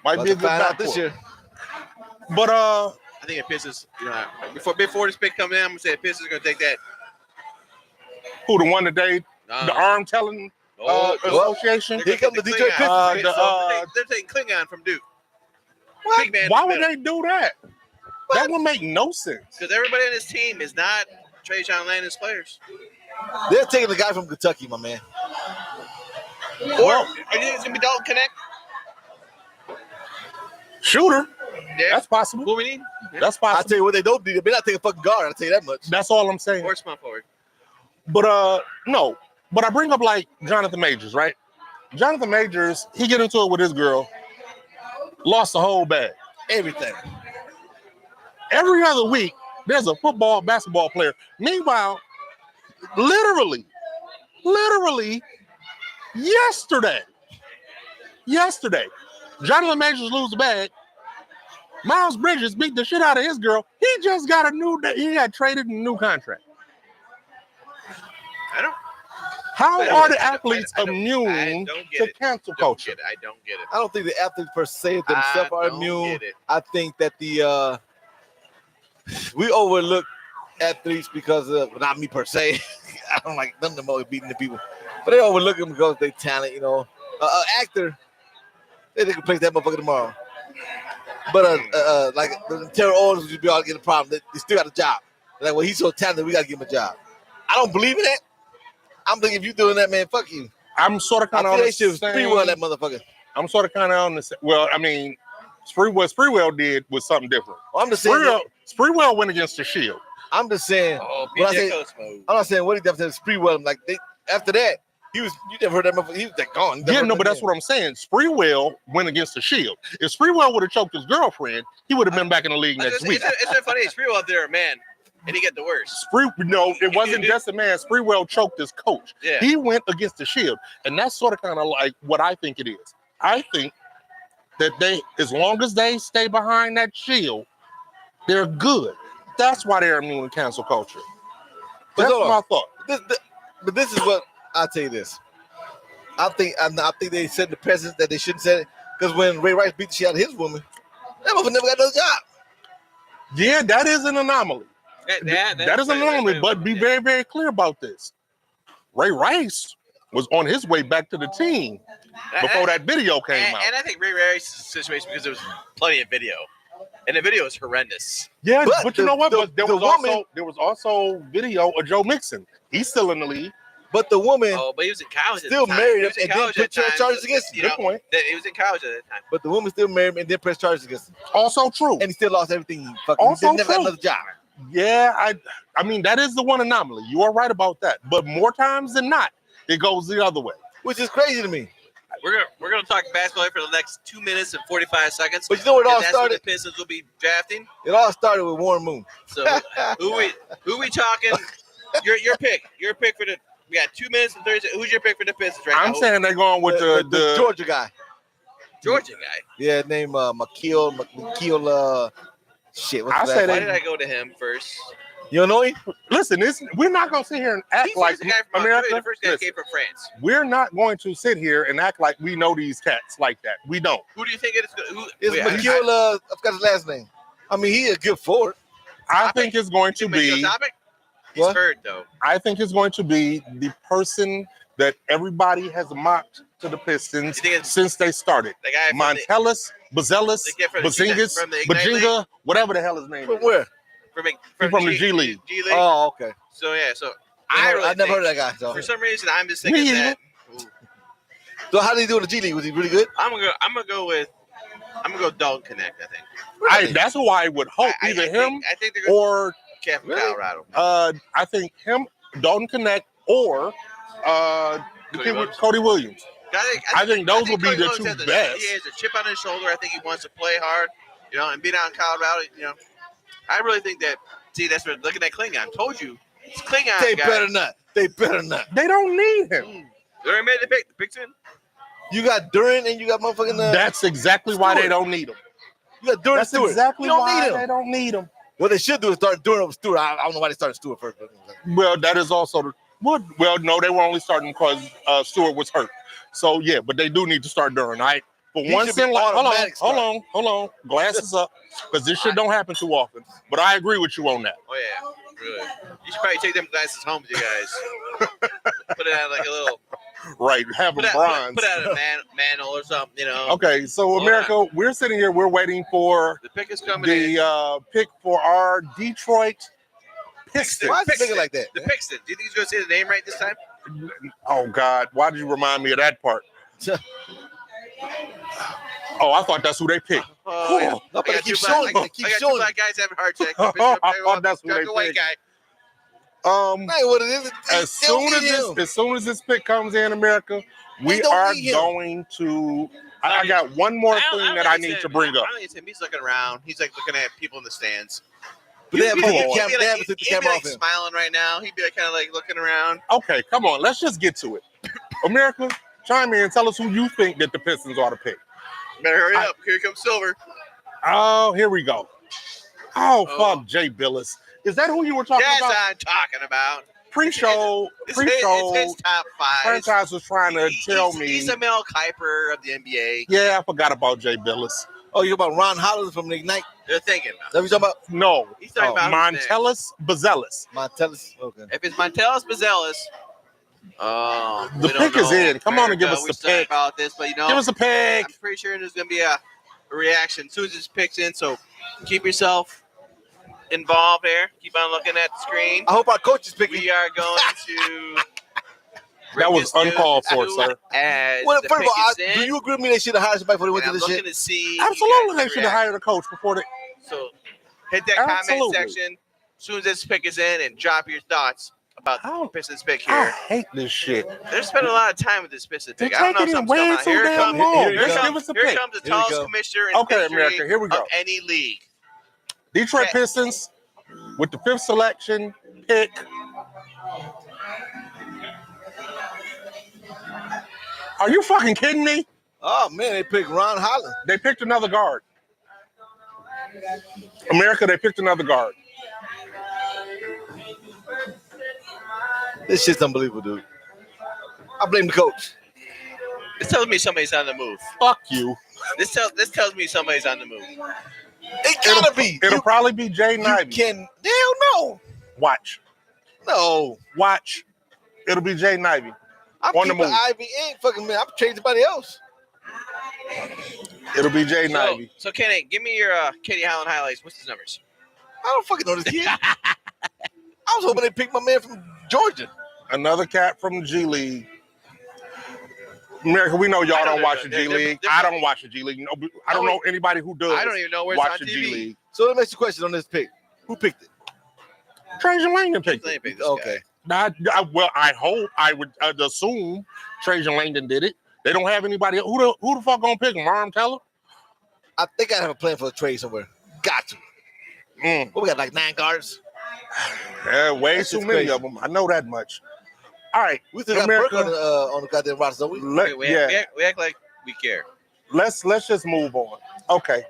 Might About be a to good find out this backcourt. year. But I think it pisses. Before this pick comes in, I'm gonna say it pisses gonna take that. who the one today? The arm telling association. Here come the Detroit Klingon. Pistons. They're taking Klingon from Duke. What? Big man in Why the would middle. they do that? That would make no sense. Because everybody on this team is not Trajan Landon's players. They're taking the guy from Kentucky, my man. Or are you think it's gonna be Dalton Connect? Shooter. Yeah. That's possible. What we need? That's I'll possible. tell you what they don't do. They better not take a fucking guard. I'll tell you that much. That's all I'm saying. Or small forward. But no. But I bring up like Jonathan Majors, right? Jonathan Majors, he get into it with his girl, lost the whole bag. Everything. Every other week, there's a football, basketball player. Meanwhile, literally, yesterday, Jonathan Majors lose the bag. Miles Bridges beat the shit out of his girl. He just got he got traded in a new contract. I don't. How I don't- are the I don't- athletes I don't- I immune don't get to it. cancel Don't culture? get it. I don't get it. I don't think the athletes per se themselves are don't immune. get it. I think that we overlook athletes because of, not me per se. I don't like none of them always beating the people, but they overlook them because they talent. Actor, they can place that motherfucker tomorrow. But like the Terror Owens would be all getting a problem. They still got a job. They're like, well, he's so talented, we got to give him a job. I don't believe in that. I'm thinking if you're doing that, man, fuck you. I'm sort of I kind of feel on they the should free will that same. motherfucker. I'm sort of kind of on the same. Well, I mean, what Spreewell did was something different. Well, I'm just saying. Spreewell went against the Shield. I'm just saying. Oh, When I PJ say- Coates mode. I'm not saying what he did after Spreewell. Like after that, you never heard that motherfucker. He was like gone. You never Yeah, heard no, that but that's name. what I'm saying. Spreewell went against the Shield. If Spreewell would have choked his girlfriend, he would have been back in the league next week. It's so funny. Sprewell out there, man, and he got the worst. No, it wasn't just a man. Spreewell choked his coach. Yeah. He went against the Shield, and that's sort of kind of like what I think it is. I think that as long as they stay behind that Shield, they're good. That's why they're immune to cancel culture. But That's hold on. my thought. But this is what I'll tell you this. I think they set the precedent that they shouldn't set it because when Ray Rice beat the shit out of his woman, that motherfucker never got another job. Yeah, that is an anomaly. That is an anomaly, but be yeah. very, very clear about this. Ray Rice was on his way back to the team before that video came out. And I think Ray Rice's situation because there was plenty of video, and the video is horrendous. Yeah, but you know what? the- But there the was also video of Joe Mixon. He's still in the league. But the woman Oh, but he was in college. still at the time. married He him was in and didn't college put at the time. charges against him. Good point. He was in college at that time. But the woman still married him and then press charges against him. Also true. And he still lost everything. He fucking Also never got true. another job. Yeah, I mean that is the one anomaly. You are right about that. But more times than not, it goes the other way. which is crazy to me. We're gonna talk basketball for the next 2 minutes and 45 seconds. But you know where it all And that's when started? the Pistons will be drafting. It all started with Warren Moon. So who we talking? Your pick. Your pick for the. We got 2 minutes and 30 seconds. Who's your pick for the Pistons right now? I'm saying they're going with the Georgia guy. Georgia guy. Yeah, named McKeel. Shit. What's I that? said Why they- did I go to him first? You don't know him? Listen, we're not going to sit here and act He's like the guy from Australia. America. The first guy Listen, came from France. we're not going to sit here and act like we know these cats like that. We don't. Who do you think it is? It's McKeel. I forgot his last name. I mean, he a good forward. I think it's going to be. He's What? hurt though. I think it's going to be the person that everybody has mocked to the Pistons You think it's- since they started. The guy from Montellus, Bazelis, The kid from the- Bazingas, from the Ignite Bajinga, whatever the hell his name From is. where? From the G League. G League. Oh, okay. So yeah, so I really never heard think- of that guy. So. For some reason, I'm just thinking Me that. So how did he do in the G League? Was he really good? I'm gonna go Dalton Connect. I think. That's who I would hope, I either think, him I think they're going or to Cat from Really? Colorado. I think him, Dalton Connect, or the kid with Cody Williams. I think those will be Cody the Williams two has best. He has a chip on his shoulder. I think he wants to play hard, and be down in Colorado. I really think that. See, that's what looking at Klingon. Told you, it's Klingon. They guy. better not. They better not. They don't need him. They already made the pick. The pick's in. You got Duran and you got motherfucking. That's exactly why they Stewart. don't need him. You got Duran That's Stewart. exactly you don't why need him. they don't need him. What they should do is start Duran over Stewart. I don't know why they started Stewart first. But Well, that is also the well, no, they were only starting because Stewart was hurt. So yeah, but they do need to start Duran. All right. For He once should be in life, automatic hold on. Glasses up, because this shit don't happen too often. But I agree with you on that. Oh yeah, really. You should probably take them glasses home with you guys. Put it out like a little. Right, have them bronze. Put out a mantle or something. Okay, so Hold America, we're sitting here. We're waiting for The pick is coming in. the pick for our Detroit Pistons. why is he thinking like that? The Pistons. Do you think he's going to say the name right this time? Oh God, why did you remind me of that part? Oh, I thought that's who they picked. Oh, yeah. No, but I they got keep two showing black- you. They keep I got two showing black guys having heart attacks. I thought that's who they the white picked. guy. That ain't what it is. As They don't soon need him. as soon as this pick comes in, America, we don't are need him. going to. I got one more thing that I need to bring up. I don't think he's looking around. He's like looking at people in the stands. But they haven't He'd took be the camera- they haven't took the camera off him. smiling right now. He'd be like, kind of like looking around. Okay, come on, let's just get to it. America, chime in and tell us who you think that the Pistons ought to pick. Better hurry up. Here comes Silver. Oh, here we go. Oh, Oh. fuck, Jay Billis. Is that who you were talking Yes, about? I'm talking about. Pre-show, It's his top five. franchise was trying to tell me. He's a Mel Kiper of the NBA. Yeah, I forgot about Jay Billis. Oh, you about Ron Hollins from the Ignite? They're thinking That what you talking about? No, He's talking Oh, about who's next. Montellus Bazelis. Montellus. Okay. If it's Montellus Bazelis, The we don't pick is know. in. Come on and give America, us we the sorry pick. about this, but Give us a pick. I'm pretty sure there's gonna be a reaction as soon as this pick's in. So keep yourself involved there. Keep on looking at the screen. I hope our coach is picking. We are going to. That was uncalled for, sir. As Well, the first of all, pick is do in, you agree with me they should have hired somebody before they went and to I'm this looking shit? to see. Absolutely, they you should guys have hired a coach before they. react. So hit that comment Absolutely. section as soon as this pick is in and drop your thoughts about the Oh. Pistons pick I here. hate this shit. They're spending a lot of time with this Pistons They're pick. I don't know if taking it something's way going on. too Here damn comes, long. here Just comes- give us a here pick. comes the Here we tallest go. commissioner in Okay, history America, here we go. of any league. Detroit Yeah. Pistons with the 5th selection pick. Are you fucking kidding me? Oh man, they picked Ron Hollins. They picked another guard. America, they picked another guard. This shit's unbelievable, dude. I blame the coach. This tells me somebody's on the move. Fuck you. This tells me somebody's on the move. It gotta be. It'll You, probably be Jay you Nivey. can. Hell no. Watch. No. Watch. It'll be Jay Nivey. I'm On the keeping move. Ivy in fucking man. I'm trading somebody else. It'll be Jay Nivey. So Kenny, give me your Katie Holland highlights. What's his numbers? I don't fucking know this kid. I was hoping they picked my man from Georgia. Another cat from the G League. America, we know y'all I know don't they're watch good. the G They're- League. they're I good. don't watch the G League. No, I don't know anybody who does. I don't even know where it's watch on the TV. G League. So let me ask you a question on this pick. Who picked it? Trajan Langdon picked Let me it. pick this Okay. guy. Well, I hope I would assume Trajan Langdon did it. They don't have anybody. Who the fuck gonna pick him? Marm Teller? I think I have a plan for a trade somewhere. Got to. What, we got like 9 guards? Yeah, way That's too just many crazy. of them. I know that much. All right, We still got Burke on the goddamn roster, don't we? We act like we care. Let's just move on. Okay.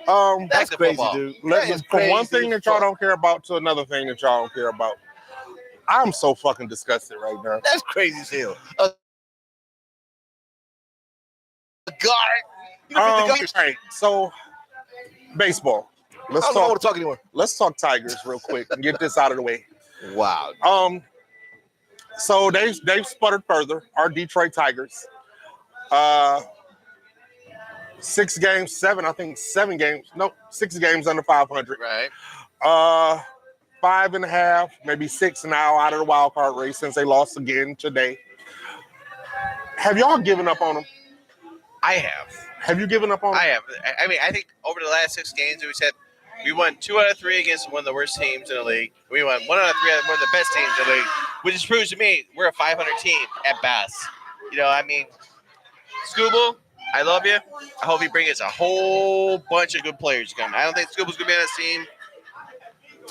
That's to crazy, football. dude. From That is one thing crazy that y'all fuck. don't care about to another thing that y'all don't care about. I'm so fucking disgusted right now. That's crazy as hell. A guard. You don't pick the guard. All right, so baseball. I don't know what to talk anymore. Let's talk Tigers real quick and get this out of the way. Wow. So they've sputtered further. Our Detroit Tigers. 6 games, 7 games. Nope, 6 games under 500. Right. 5.5, maybe 6 now out of the wild card race since they lost again today. Have y'all given up on them? I have. Have you given up on them? I have. I mean, I think over the last 6 games, we said we won 2 out of 3 against one of the worst teams in the league. We won 1 out of 3 out of one of the best teams in the league, which just proves to me we're a 500 team at best. You know, I mean, Scooble, I love you. I hope he brings us a whole bunch of good players to come. I don't think Scooble's going to be on this team.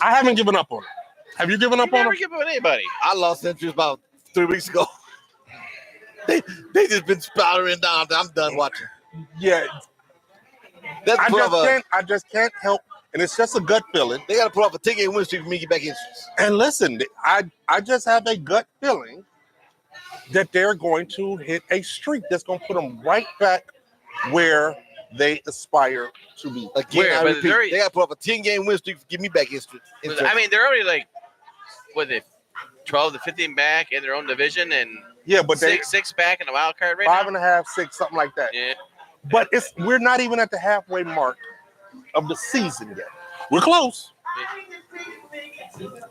I haven't given up on them. Have you given up on them? Never give up on anybody. I lost interest about 3 weeks ago. They just been spouting down. I'm done watching. Yeah, That's I just can't help, and it's just a gut feeling. They got to pull off a 10-game win streak for me to get back interest. And listen, I just have a gut feeling that they're going to hit a streak that's going to put them right back where they aspire to be. Again, I But repeat, they got to pull off a 10-game win streak to get me back interest. I mean, they're already like, what, they 12 to 15 back in their own division and Yeah, but they 6 back in the wild card right 5.5, 6, something like that. Yeah. But we're not even at the halfway mark of the season yet. We're close.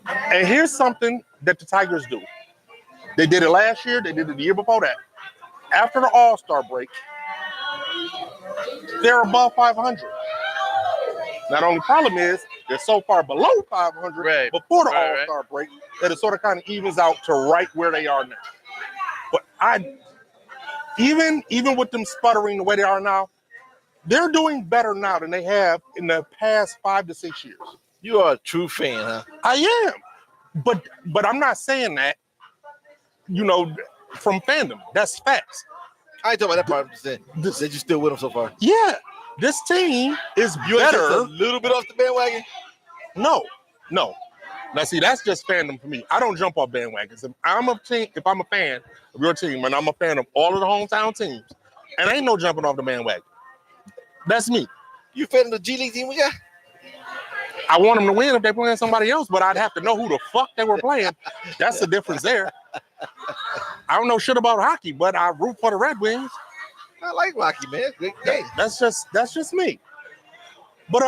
And here's something that the Tigers do. They did it last year. They did it the year before that. After the All-Star break, they're above 500. Now, the only problem is they're so far below 500 before the All-Star break that it sort of kind of evens out to right where they are now. But even with them sputtering the way they are now, they're doing better now than they have in the past 5 to 6 years. You are a true fan, huh? I am. But I'm not saying that, from fandom. That's facts. I ain't talking about that part. I'm just saying that you still with them so far. Yeah, this team is better. A little bit off the bandwagon? No. Now, see, that's just fandom for me. I don't jump off bandwagons. If I'm a fan of your team and I'm a fan of all of the hometown teams, and ain't no jumping off the bandwagon. That's me. You fan of the G League team we got? I want them to win if they're playing somebody else, but I'd have to know who the fuck they were playing. That's the difference there. I don't know shit about hockey, but I root for the Red Wings. I like Rocky, man. Great game. That's just me. But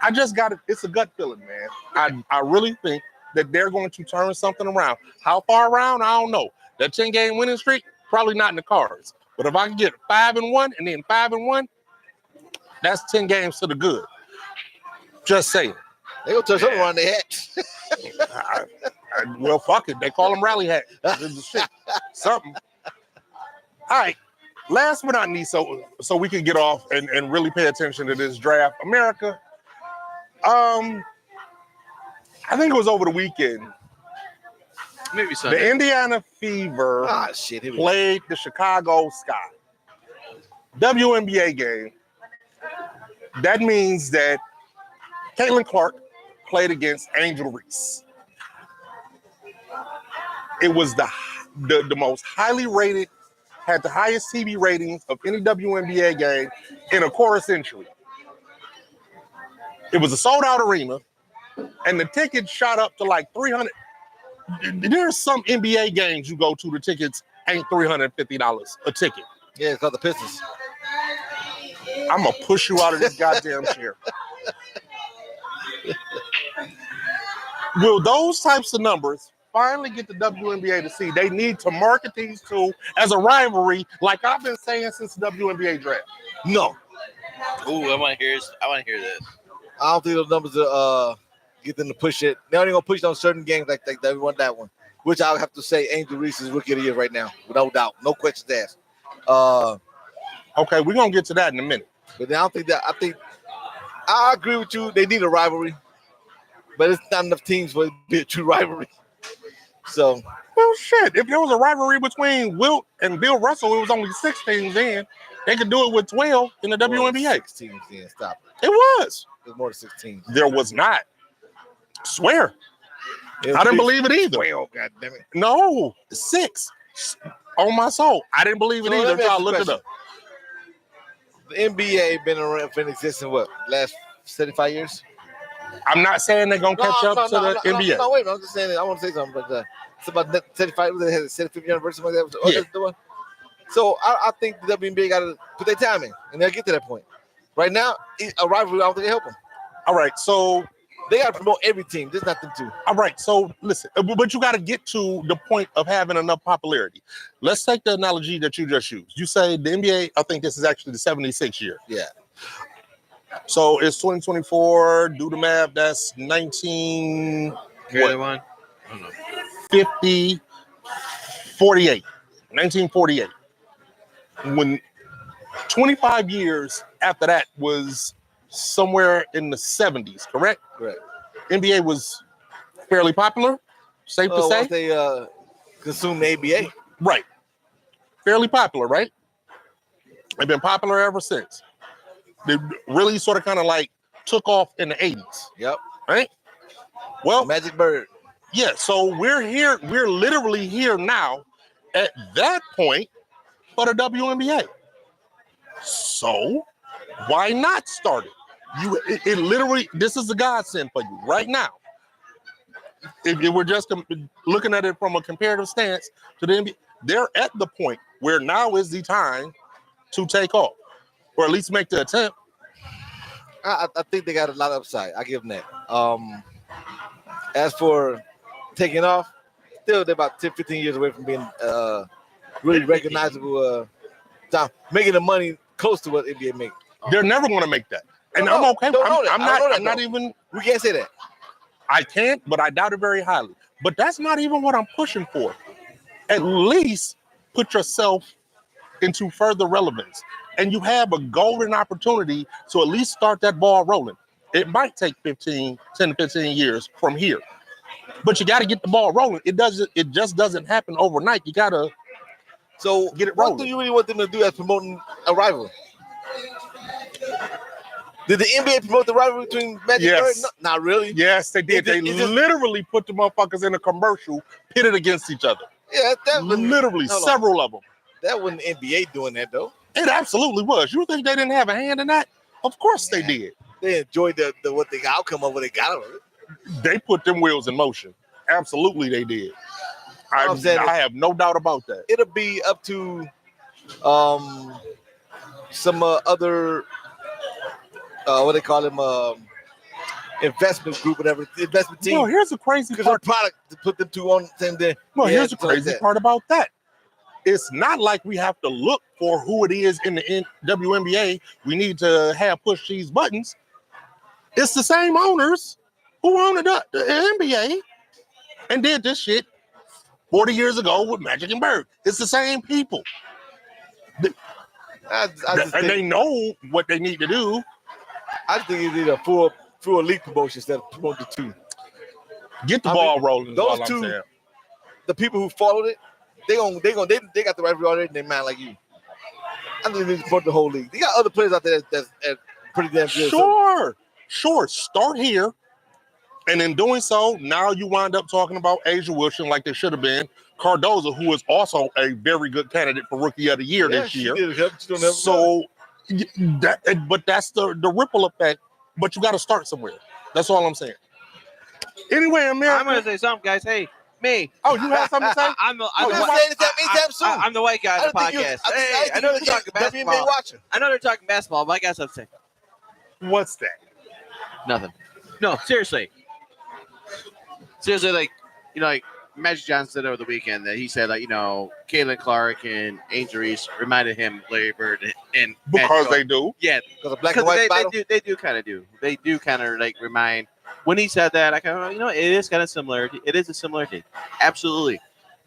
I just got it. It's a gut feeling, man. I really think that they're going to turn something around. How far around? I don't know. That 10-game winning streak, probably not in the cards. But if I can get 5-1 and then 5-1, that's 10 games to the good. Just saying. They gonna turn something around their hat. Well, fuck it. They call them rally hat. Shit. Something. All right. Last but not least, so we can get off and really pay attention to this draft. America. I think it was over the weekend. Maybe Sunday. The Indiana Fever played the Chicago Sky. WNBA game. That means that Caitlin Clark played against Angel Reese. It was the most highly rated, had the highest TV ratings of any WNBA game in a quarter century. It was a sold-out arena, and the tickets shot up to like 300. There's some NBA games you go to, the tickets ain't $350 a ticket. Yeah, it's called the Pistons. I'm going to push you out of this goddamn chair. Will those types of numbers finally get the WNBA to see they need to market these two as a rivalry, like I've been saying since the WNBA draft? No. Ooh, I want to hear this. I don't think those numbers are get them to push it. They're only gonna push it on certain games like they want that one, which I would have to say Angel Reese is rookie of the year right now, no doubt, no questions asked. Okay, we're gonna get to that in a minute. But I don't think that. I think I agree with you. They need a rivalry, but it's not enough teams for it to be a true rivalry. So, well, shit. If there was a rivalry between Wilt and Bill Russell, it was only 6 teams then. They could do it with 12 in the WNBA. 6 teams then. Stop it. It was. There's more than 6 teams. There was not. Swear. I didn't believe it either. 12, God damn it. No, 6. On my soul. I didn't believe it either until I looked it up. The NBA been around for existence what last 75 years? I'm not saying they're gonna catch up to the NBA. No, wait, I'm just saying. I want to say something, but it's about 75. They had a 75th anniversary, like that. Was doing. So I think the WNBA got to put their time in, and they'll get to that point. Right now, a rivalry, I don't think they help them. All right, so they got to promote every team. There's nothing to. All right, so listen, but you got to get to the point of having enough popularity. Let's take the analogy that you just used. You say the NBA. I think this is actually the 76 year. Yeah. So it's 2024. Do the math. That's 19. Carry one. 50, 48. 1948. When 25 years after that was somewhere in the 70s, correct? Correct. NBA was fairly popular, safe to say. They consumed the ABA. Right. Fairly popular, right? They've been popular ever since. They really sort of kind of like took off in the 80s. Yep. Right? Well, Magic Bird. Yeah, so we're here, we're literally here now at that point for the WNBA. So why not start it? It literally, this is a godsend for you right now. If we're just looking at it from a comparative stance to the NBA, they're at the point where now is the time to take off, or at least make the attempt. I think they got a lot of upside. I give them that. As for taking off, still they're about 10, 15 years away from being really recognizable, making the money close to what NBA makes. They're never going to make that. And I'm okay. I'm not even. We can't say that. I can't, but I doubt it very highly. But that's not even what I'm pushing for. At least put yourself into further relevance. And you have a golden opportunity to at least start that ball rolling. It might take 10 to 15 years from here. But you got to get the ball rolling. It just doesn't happen overnight. You got to get it rolling. What do you really want them to do as promoting a rivalry? Did the NBA promote the rivalry between Magic and Bird? No, not really. Yes, they did. They literally put the motherfuckers in a commercial pitted against each other. Yeah, that was literally several of them. That wasn't NBA doing that though. It absolutely was. You think they didn't have a hand in that? Of course they did. They enjoyed the outcome of what they got of it. They put them wheels in motion. Absolutely, they did. I have no doubt about that. It'll be up to some other what they call them investment group, whatever investment team. Well, here's the crazy part. Product to put them two on the same day. Well, here's the crazy part about that. It's not like we have to look for who it is in the WNBA. We need to have push these buttons. It's the same owners who owned the NBA and did this shit 40 years ago with Magic and Bird. It's the same people. They know what they need to do. I think you need a full elite promotion instead of promote the two. Get the ball rolling. Those two, the people who followed it, they got the rivalry already in their mind like you. I think they need to promote the whole league. They got other players out there that's pretty damn good. Sure. Start here. And in doing so, now you wind up talking about Asia Wilson like they should have been. Cardozo, who is also a very good candidate for Rookie of the Year this year. So, but that's the ripple effect. But you got to start somewhere. That's all I'm saying. Anyway, Amir, I'm going to say something, guys. Hey, me. Oh, you have something to say? I'm the white guy on the podcast. I know they're talking basketball. I know they're talking basketball, but I got something to say. What's that? Nothing. No, seriously. Like Magic Johnson said over the weekend that he said, Caitlin Clark and Angel Reese reminded him of Larry Bird and because they do. Yeah, because of black and white they do kind of remind when he said that, I kind of, it is kind of similar. It is a similar thing. Absolutely.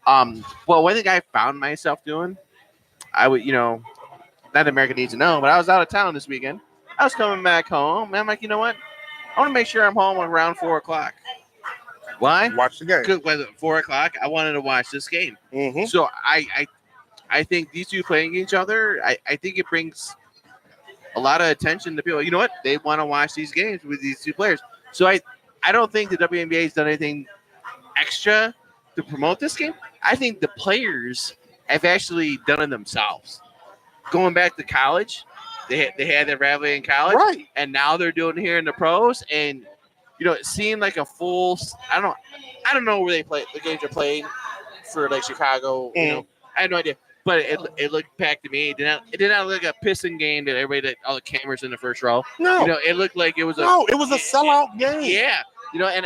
Well, one thing I found myself doing, I would, not America needs to know, but I was out of town this weekend. I was coming back home, and I'm like, you know what? I want to make sure I'm home around 4:00. Why? Watch the game. Because when 4:00, I wanted to watch this game. Mm-hmm. So I think these two playing each other, I think it brings a lot of attention to people. You know what? They want to watch these games with these two players. So I don't think the WNBA has done anything extra to promote this game. I think the players have actually done it themselves. Going back to college, they had their rivalry in college, Right. and now they're doing it here in the pros. And it seemed like a full. I don't know where they play. The games are playing for like Chicago. I had no idea, but it looked packed to me. It did not look like a Piston game that everybody, all the cameras in the first row. No, it looked like it was it was a sellout game. Yeah, and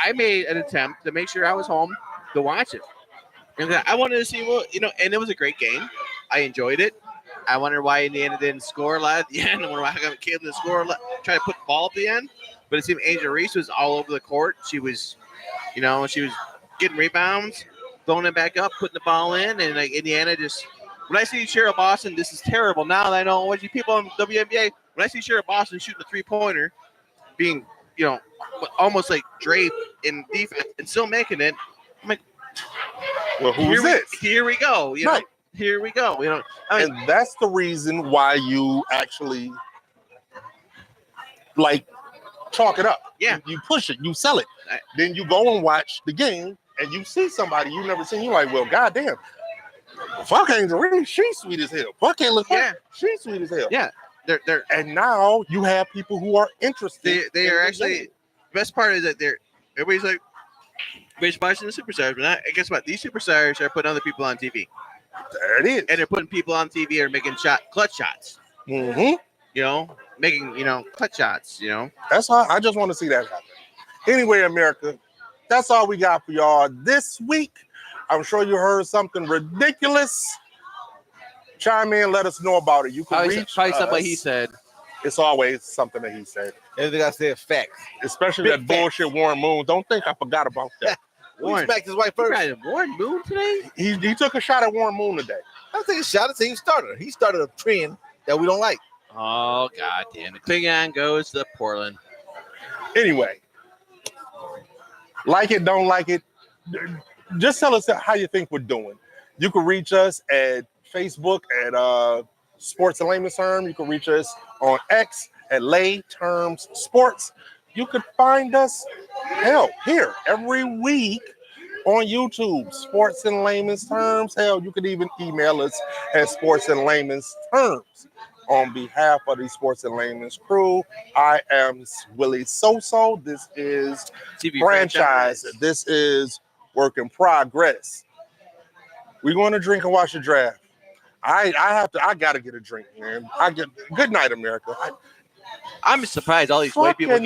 I made an attempt to make sure I was home to watch it. And I wanted to see and it was a great game. I enjoyed it. I wonder why Indiana didn't score a lot at the end. I wonder why Caitlin didn't score a lot, try to put the ball at the end. But it seemed Angel Reese was all over the court. She was, she was getting rebounds, throwing it back up, putting the ball in, and like Indiana just. When I see Cheryl Boston, this is terrible. Now that I know what you people in WNBA, when I see Cheryl Boston shooting a 3-pointer, being almost like draped in defense and still making it, I'm like, well, who's this? Here we go. Right. Here we go. And that's the reason why you actually like chalk it up. Yeah. You push it, you sell it. Then you go and watch the game and you see somebody you never seen. You're like, well, goddamn. Fuck Angel Reese, she's sweet as hell. Fuck can't look Yeah. She's sweet as hell. Yeah. They're and now you have people who are interested. They are actually the best part is that everybody's like watching the superstars, but guess what? These superstars are putting other people on TV. There it is. And they're putting people on TV or making clutch shots. Mm-hmm. Making clutch shots. That's how I just want to see that happen. Anyway, America, that's all we got for y'all this week. I'm sure you heard something ridiculous. Chime in, let us know about it. You can reach probably us. something he said. It's always something that he said. Everything I said, facts. Especially Big that bullshit Warren Moon. Don't think I forgot about that. Warren smacked his wife first. Warren Moon today? He took a shot at Warren Moon today. I think a shot at the team starter. He started a trend that we don't like. Oh, God damn. The Klingon goes to Portland. Anyway, like it, don't like it. Just tell us how you think we're doing. You can reach us at Facebook at Sports and Layman's Terms. You can reach us on X at Lay Terms Sports. You could find us, here every week on YouTube, Sports and Layman's Terms. You could even email us at Sports and Layman's Terms. On behalf of the Sports and Layman's crew, I am Willie Soso. This is TV franchise. This is work in progress. We're going to drink and watch the draft. I got to get a drink, man. Good night, America. I'm surprised all these white people get